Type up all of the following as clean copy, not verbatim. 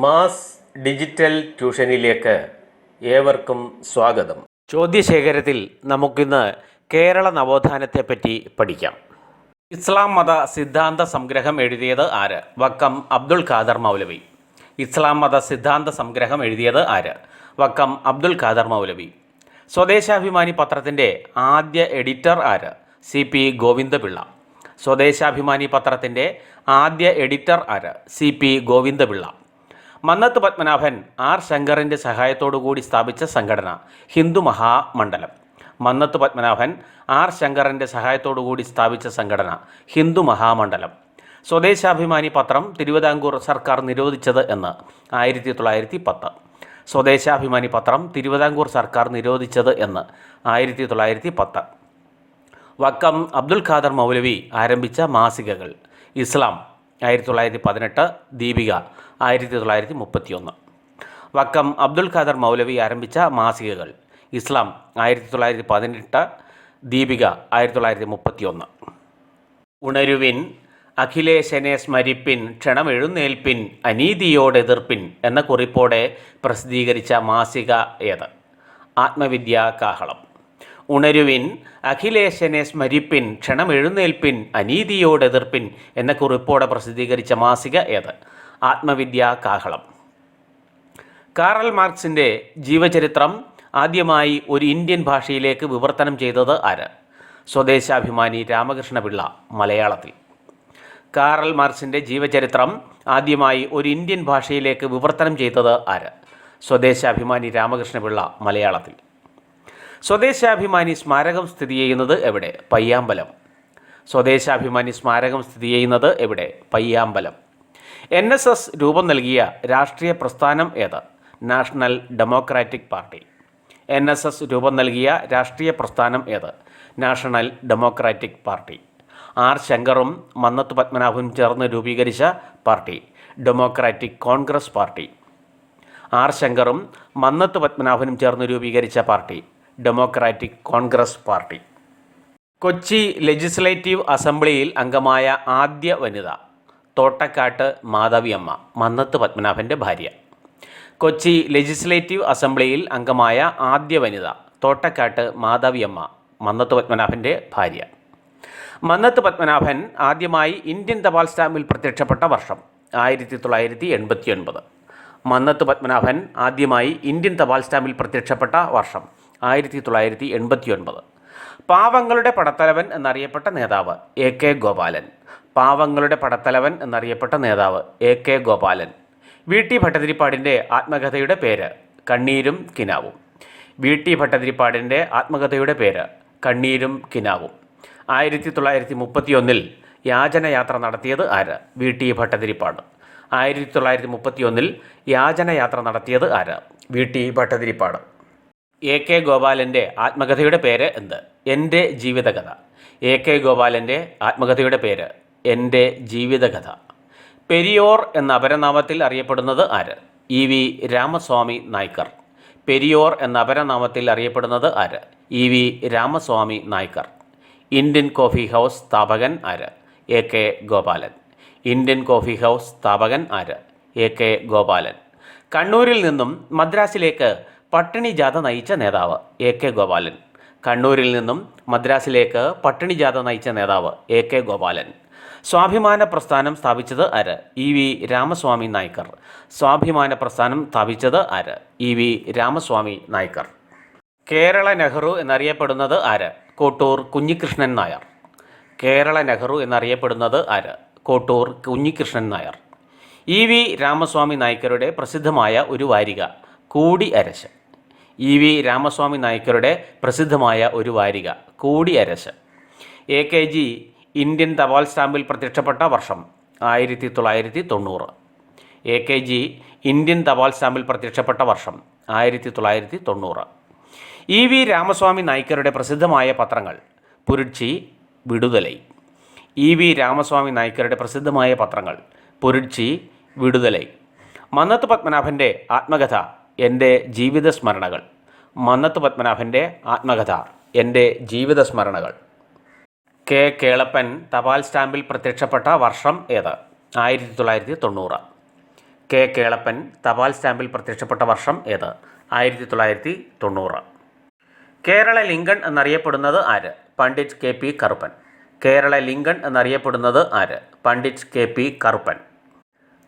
Mass digital ട്യൂഷനിലേക്ക് ഏവർക്കും സ്വാഗതം. ചോദ്യശേഖരത്തിൽ നമുക്കിന്ന് കേരള നവോത്ഥാനത്തെപ്പറ്റി പഠിക്കാം. ഇസ്ലാം മത സിദ്ധാന്ത സംഗ്രഹം എഴുതിയത് ആര്? വക്കം അബ്ദുൽ ഖാദർ മൗലവി. ഇസ്ലാം മത സിദ്ധാന്ത സംഗ്രഹം എഴുതിയത് ആര്? വക്കം അബ്ദുൽ ഖാദർ മൗലവി. സ്വദേശാഭിമാനി പത്രത്തിൻ്റെ ആദ്യ എഡിറ്റർ ആര്? CP ഗോവിന്ദപിള്ള. സ്വദേശാഭിമാനി പത്രത്തിൻ്റെ ആദ്യ എഡിറ്റർ ആര്? CP ഗോവിന്ദപിള്ള. മന്നത്ത് പത്മനാഭൻ R ശങ്കറിൻ്റെ സഹായത്തോടുകൂടി സ്ഥാപിച്ച സംഘടന ഹിന്ദു മഹാമണ്ഡലം. മന്നത്ത് പത്മനാഭൻ R ശങ്കറിൻ്റെ സഹായത്തോടുകൂടി സ്ഥാപിച്ച സംഘടന ഹിന്ദു മഹാമണ്ഡലം. സ്വദേശാഭിമാനി പത്രം തിരുവിതാംകൂർ സർക്കാർ നിരോധിച്ചത് എന്ന്? 1910. സ്വദേശാഭിമാനി പത്രം തിരുവിതാംകൂർ സർക്കാർ നിരോധിച്ചത് എന്ന്? 1910. വക്കം അബ്ദുൽ ഖാദർ മൗലവി ആരംഭിച്ച മാസികകൾ: ഇസ്ലാം 1918, ദീപിക 1931. വക്കം അബ്ദുൽ ഖാദർ മൗലവി ആരംഭിച്ച മാസികകൾ: ഇസ്ലാം 1918, ദീപിക 1931. ഉണരുവിൻ, അഖിലേശനെ സ്മരിപ്പിൻ, ക്ഷണമെഴുന്നേൽപ്പിൻ, അനീതിയോടെതിർപ്പിൻ എന്ന കുറിപ്പോടെ പ്രസിദ്ധീകരിച്ച മാസിക ഏത്? ആത്മവിദ്യാ കാഹളം. ഉണരുവിൻ, അഖിലേശനെ സ്മരിപ്പിൻ, ക്ഷണമെഴുന്നേൽപ്പിൻ, അനീതിയോടെതിർപ്പിൻ എന്ന കുറിപ്പോടെ പ്രസിദ്ധീകരിച്ച മാസിക ഏത്? ആത്മവിദ്യാ കാഹളം. കാറൽ മാർക്സിൻ്റെ ജീവചരിത്രം ആദ്യമായി ഒരു ഇന്ത്യൻ ഭാഷയിലേക്ക് വിവർത്തനം ചെയ്തത് ആര്? സ്വദേശാഭിമാനി രാമകൃഷ്ണപിള്ള, മലയാളത്തിൽ. കാറൽ മാർക്സിൻ്റെ ജീവചരിത്രം ആദ്യമായി ഒരു ഇന്ത്യൻ ഭാഷയിലേക്ക് വിവർത്തനം ചെയ്തത് ആര്? സ്വദേശാഭിമാനി രാമകൃഷ്ണപിള്ള, മലയാളത്തിൽ. സ്വദേശാഭിമാനി സ്മാരകം സ്ഥിതി ചെയ്യുന്നത് എവിടെ? പയ്യാമ്പലം. സ്വദേശാഭിമാനി സ്മാരകം സ്ഥിതി ചെയ്യുന്നത് എവിടെ? പയ്യാമ്പലം. NSS രൂപം നൽകിയ രാഷ്ട്രീയ പ്രസ്ഥാനം ഏത്? National democratic party. NSS രൂപം നൽകിയ രാഷ്ട്രീയ പ്രസ്ഥാനം ഏത്? National democratic party. R ശങ്കറും മന്നത്ത് പത്മനാഭനും ചേർന്ന് രൂപീകരിച്ച party democratic congress party. R ശങ്കറും മന്നത്ത് പത്മനാഭനും ചേർന്ന് രൂപീകരിച്ച party democratic congress party. Kochi legislative അസംബ്ലിയിൽ അംഗമായ ആദ്യ വനിത? തോട്ടക്കാട്ട് മാധവിയമ്മ, മന്നത്ത് പത്മനാഭൻ്റെ ഭാര്യ. കൊച്ചി ലെജിസ്ലേറ്റീവ് അസംബ്ലിയിൽ അംഗമായ ആദ്യ വനിത തോട്ടക്കാട്ട് മാധവിയമ്മ, മന്നത്ത് പത്മനാഭൻ്റെ ഭാര്യ. മന്നത്ത് പത്മനാഭൻ ആദ്യമായി ഇന്ത്യൻ തപാൽ സ്റ്റാമ്പിൽ പ്രത്യക്ഷപ്പെട്ട വർഷം? 1989. മന്നത്ത് പത്മനാഭൻ ആദ്യമായി ഇന്ത്യൻ തപാൽ സ്റ്റാമ്പിൽ പ്രത്യക്ഷപ്പെട്ട വർഷം? 1989. പാവങ്ങളുടെ പടത്തലവൻ എന്നറിയപ്പെട്ട നേതാവ്? AK ഗോപാലൻ. പാവങ്ങളുടെ പടത്തലവൻ എന്നറിയപ്പെട്ട നേതാവ് AK ഗോപാലൻ. VT ഭട്ടതിരിപ്പാടിൻ്റെ ആത്മകഥയുടെ പേര്? കണ്ണീരും കിനാവും. VT ഭട്ടതിരിപ്പാടിൻ്റെ ആത്മകഥയുടെ പേര്? കണ്ണീരും കിനാവും. 1931 യാചനയാത്ര നടത്തിയത് ആര്? VT ഭട്ടതിരിപ്പാട്. 1931 യാചനയാത്ര നടത്തിയത് ആര്? VT ഭട്ടതിരിപ്പാട്. AK ഗോപാലൻ്റെ ആത്മകഥയുടെ പേര് എന്ത്? എൻ്റെ ജീവിതകഥ. AK ഗോപാലൻ്റെ ആത്മകഥയുടെ പേര്? എൻ്റെ ജീവിതകഥ. പെരിയോർ എന്ന അപരനാമത്തിൽ അറിയപ്പെടുന്നത് ആര്? EV രാമസ്വാമി നായ്ക്കർ. പെരിയോർ എന്ന അപരനാമത്തിൽ അറിയപ്പെടുന്നത് ആര്? EV Ramaswamy Naicker. Indian coffee house സ്ഥാപകൻ ആര്? AK Gopalan. Indian coffee house സ്ഥാപകൻ ആര്? AK ഗോപാലൻ. കണ്ണൂരിൽ നിന്നും മദ്രാസിലേക്ക് പട്ടിണി ജാഥ നയിച്ച നേതാവ്? AK ഗോപാലൻ. കണ്ണൂരിൽ നിന്നും മദ്രാസിലേക്ക് പട്ടിണി ജാഥ നയിച്ച നേതാവ്? AK ഗോപാലൻ. സ്വാഭിമാന പ്രസ്ഥാനം സ്ഥാപിച്ചത് ആര്? EV രാമസ്വാമി നായ്ക്കർ. സ്വാഭിമാന പ്രസ്ഥാനം സ്ഥാപിച്ചത് ആര്? EV രാമസ്വാമി നായ്ക്കർ. കേരള നെഹ്റു എന്നറിയപ്പെടുന്നത് ആര്? കോട്ടൂർ കുഞ്ഞികൃഷ്ണൻ നായർ. കേരള നെഹ്റു എന്നറിയപ്പെടുന്നത് ആര്? കോട്ടൂർ കുഞ്ഞികൃഷ്ണൻ നായർ. EV രാമസ്വാമി നായ്ക്കരുടെ പ്രസിദ്ധമായ ഒരു വാരിക കൂടി അരശ്. EV രാമസ്വാമി നായ്ക്കരുടെ പ്രസിദ്ധമായ ഒരു വാരിക കൂടി അരശ്. AKG ഇന്ത്യൻ തപാൽ സ്റ്റാമ്പിൽ പ്രത്യക്ഷപ്പെട്ട വർഷം? 1990. AKG ഇന്ത്യൻ തപാൽ സ്റ്റാമ്പിൽ പ്രത്യക്ഷപ്പെട്ട വർഷം? 1990. EV രാമസ്വാമി നായ്ക്കരുടെ പ്രസിദ്ധമായ പത്രങ്ങൾ? പുരുട്ചി, വിടുതലൈ. EV രാമസ്വാമി നായ്ക്കരുടെ പ്രസിദ്ധമായ പത്രങ്ങൾ? പുരുട്ചി, വിടുതലൈ. മന്നത്ത് പത്മനാഭൻ്റെ ആത്മകഥ എൻ്റെ ജീവിത സ്മരണകൾ. മന്നത്ത് പത്മനാഭൻ്റെ ആത്മകഥ എൻ്റെ ജീവിത സ്മരണകൾ. കെ കേളപ്പൻ തപാൽ സ്റ്റാമ്പിൽ പ്രത്യക്ഷപ്പെട്ട വർഷം ഏത്? 1990. കെ കേളപ്പൻ തപാൽ സ്റ്റാമ്പിൽ പ്രത്യക്ഷപ്പെട്ട വർഷം ഏത്? 1990. കേരള ലിങ്കൺ എന്നറിയപ്പെടുന്നത് ആര്? Pandit K P Karuppan. Kerala Lincoln എന്നറിയപ്പെടുന്നത് ആര്? Pandit K P Karuppan.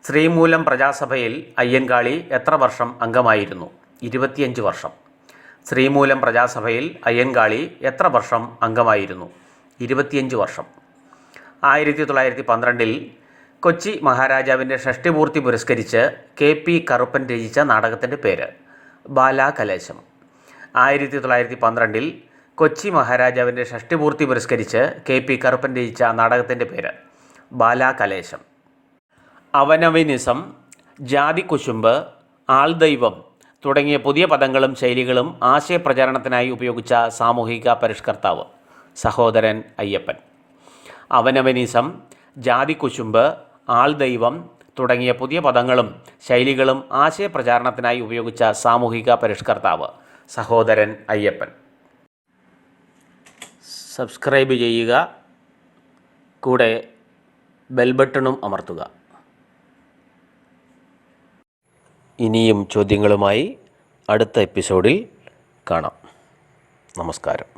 ശ്രീമൂലം പ്രജാസഭയിൽ അയ്യൻകാളി എത്ര വർഷം അംഗമായിരുന്നു? 25 വർഷം. ശ്രീമൂലം പ്രജാസഭയിൽ അയ്യൻകാളി എത്ര വർഷം അംഗമായിരുന്നു? 25 വർഷം. 1912 കൊച്ചി മഹാരാജാവിൻ്റെ ഷഷ്ടിപൂർത്തി പുരസ്കരിച്ച് കെ പി കറുപ്പൻ രചിച്ച നാടകത്തിൻ്റെ പേര്? ബാലാകലേശം. 1912 കൊച്ചി മഹാരാജാവിൻ്റെ ഷഷ്ടിപൂർത്തി പുരസ്കരിച്ച് കെ പി കറുപ്പൻ രചിച്ച നാടകത്തിൻ്റെ പേര്? ബാലാകലേശം. അവനവനിസം, ജാതിക്കുശുമ്പ്, ആൾദൈവം തുടങ്ങിയ പുതിയ പദങ്ങളും ശൈലികളും ആശയപ്രചാരണത്തിനായി ഉപയോഗിച്ച സാമൂഹിക പരിഷ്കർത്താവ്? സഹോദരൻ അയ്യപ്പൻ. അവനവനിസം, ജാതിക്കുശുമ്പ്, ആൾദൈവം തുടങ്ങിയ പുതിയ പദങ്ങളും ശൈലികളും ആശയപ്രചാരണത്തിനായി ഉപയോഗിച്ച സാമൂഹിക പരിഷ്കർത്താവ്? സഹോദരൻ അയ്യപ്പൻ. സബ്സ്ക്രൈബ് ചെയ്യുക, കൂടെ ബെൽ ബട്ടണും അമർത്തുക. ഇനിയും ചോദ്യങ്ങളുമായി അടുത്ത എപ്പിസോഡിൽ കാണാം. നമസ്കാരം.